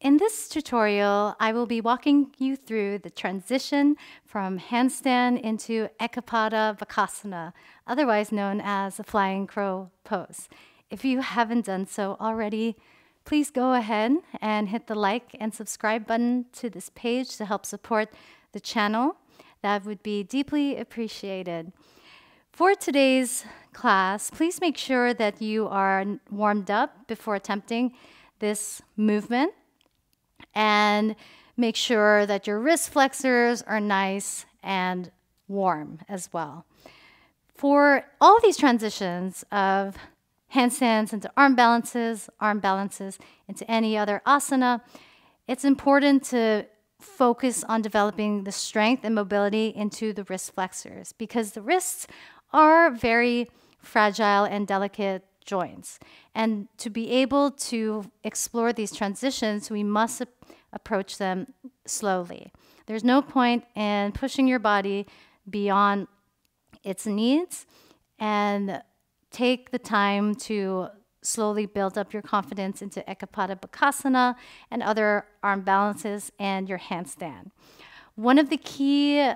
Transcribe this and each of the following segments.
In this tutorial, I will be walking you through the transition from handstand into Ekapada Bakasana, otherwise known as the flying crow pose. If you haven't done so already, please go ahead and hit the like and subscribe button to this page to help support the channel. That would be deeply appreciated. For today's class, please make sure that you are warmed up before attempting this movement. And make sure that your wrist flexors are nice and warm as well. For all these transitions of handstands into arm balances into any other asana, it's important to focus on developing the strength and mobility into the wrist flexors because the wrists are very fragile and delicate joints. And to be able to explore these transitions, we must approach them slowly. There's no point in pushing your body beyond its needs, and take the time to slowly build up your confidence into Ekapada Bakasana and other arm balances and your handstand. One of the key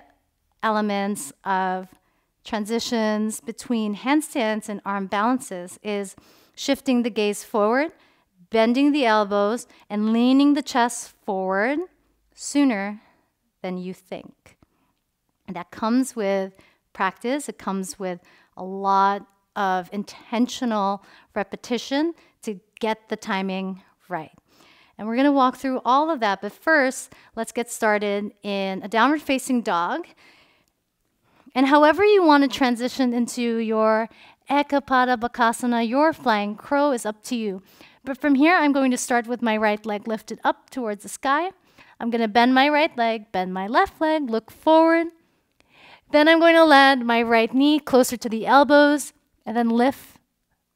elements of transitions between handstands and arm balances is shifting the gaze forward, bending the elbows, and leaning the chest forward sooner than you think. And that comes with practice. It comes with a lot of intentional repetition to get the timing right. And we're going to walk through all of that. But first, let's get started in a downward facing dog. And however you want to transition into your Ekapada Bakasana, your flying crow, is up to you. But from here, I'm going to start with my right leg lifted up towards the sky. I'm going to bend my right leg, bend my left leg, look forward. Then I'm going to land my right knee closer to the elbows, and then lift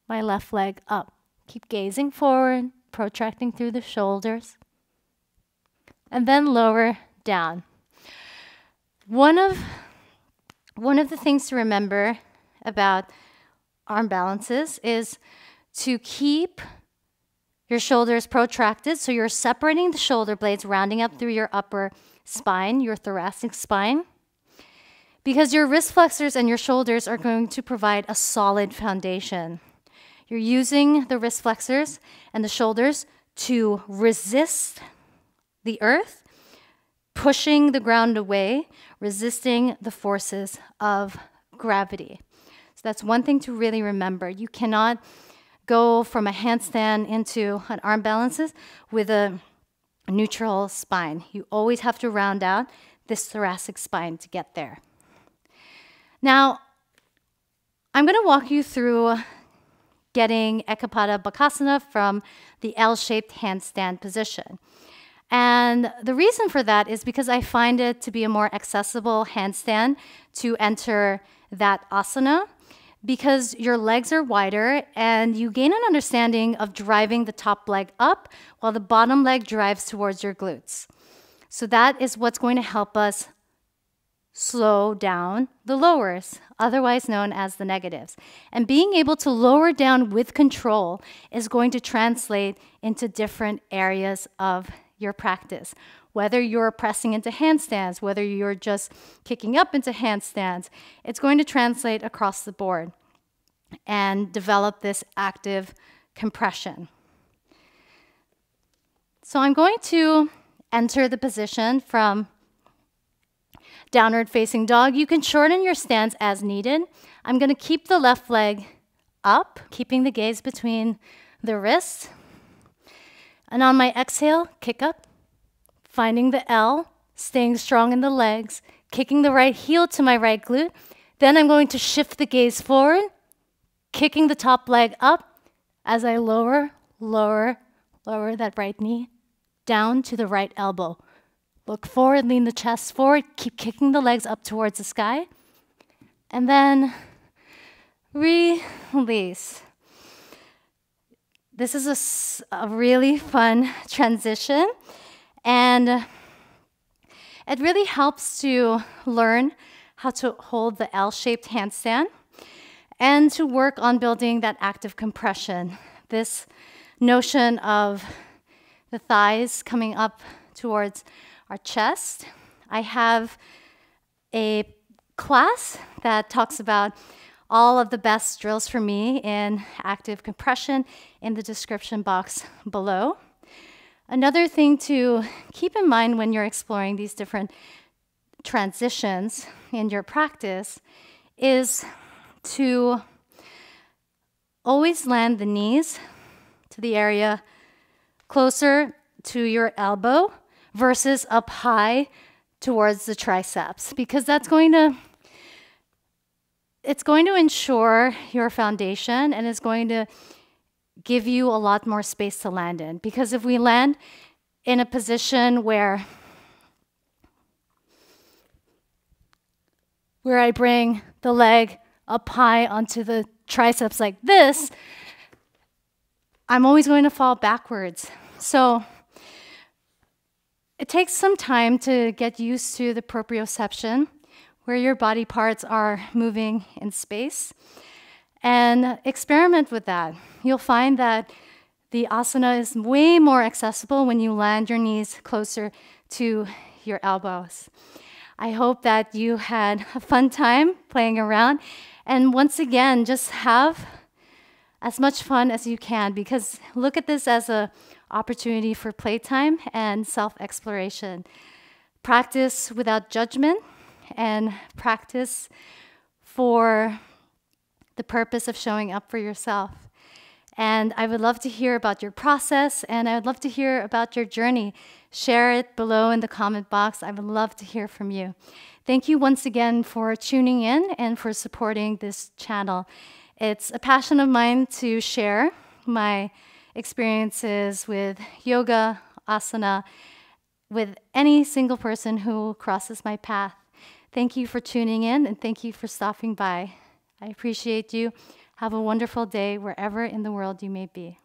my left leg up. Keep gazing forward, protracting through the shoulders, and then lower down. One of the things to remember about arm balances is to keep your shoulders protracted, so you're separating the shoulder blades, rounding up through your upper spine, your thoracic spine, because your wrist flexors and your shoulders are going to provide a solid foundation. You're using the wrist flexors and the shoulders to resist the earth, pushing the ground away, resisting the forces of gravity. So that's one thing to really remember. You cannot go from a handstand into an arm balances with a neutral spine. You always have to round out this thoracic spine to get there. Now, I'm going to walk you through getting Ekapada Bakasana from the L-shaped handstand position. And the reason for that is because I find it to be a more accessible handstand to enter that asana, because your legs are wider and you gain an understanding of driving the top leg up while the bottom leg drives towards your glutes. So that is what's going to help us slow down the lowers, otherwise known as the negatives. And being able to lower down with control is going to translate into different areas of your practice. Whether you're pressing into handstands, whether you're just kicking up into handstands, it's going to translate across the board and develop this active compression. So I'm going to enter the position from downward facing dog. You can shorten your stance as needed. I'm going to keep the left leg up, keeping the gaze between the wrists. And on my exhale, kick up, finding the L, staying strong in the legs, kicking the right heel to my right glute. Then I'm going to shift the gaze forward, kicking the top leg up as I lower that right knee down to the right elbow. Look forward, lean the chest forward, keep kicking the legs up towards the sky, and then release. This is a really fun transition, and it really helps to learn how to hold the L-shaped handstand and to work on building that active compression. This notion of the thighs coming up towards our chest. I have a class that talks about all of the best drills for me in active compression in the description box below. Another thing to keep in mind when you're exploring these different transitions in your practice is to always land the knees to the area closer to your elbow versus up high towards the triceps, because it's going to ensure your foundation and it's going to give you a lot more space to land in. Because if we land in a position where I bring the leg up high onto the triceps like this, I'm always going to fall backwards. So it takes some time to get used to the proprioception, where your body parts are moving in space, and experiment with that. You'll find that the asana is way more accessible when you land your knees closer to your elbows. I hope that you had a fun time playing around, and once again, just have as much fun as you can, because look at this as an opportunity for playtime and self-exploration. Practice without judgment and practice for the purpose of showing up for yourself. And I would love to hear about your process, and I would love to hear about your journey. Share it below in the comment box. I would love to hear from you. Thank you once again for tuning in and for supporting this channel. It's a passion of mine to share my experiences with yoga, asana, with any single person who crosses my path. Thank you for tuning in, and thank you for stopping by. I appreciate you. Have a wonderful day wherever in the world you may be.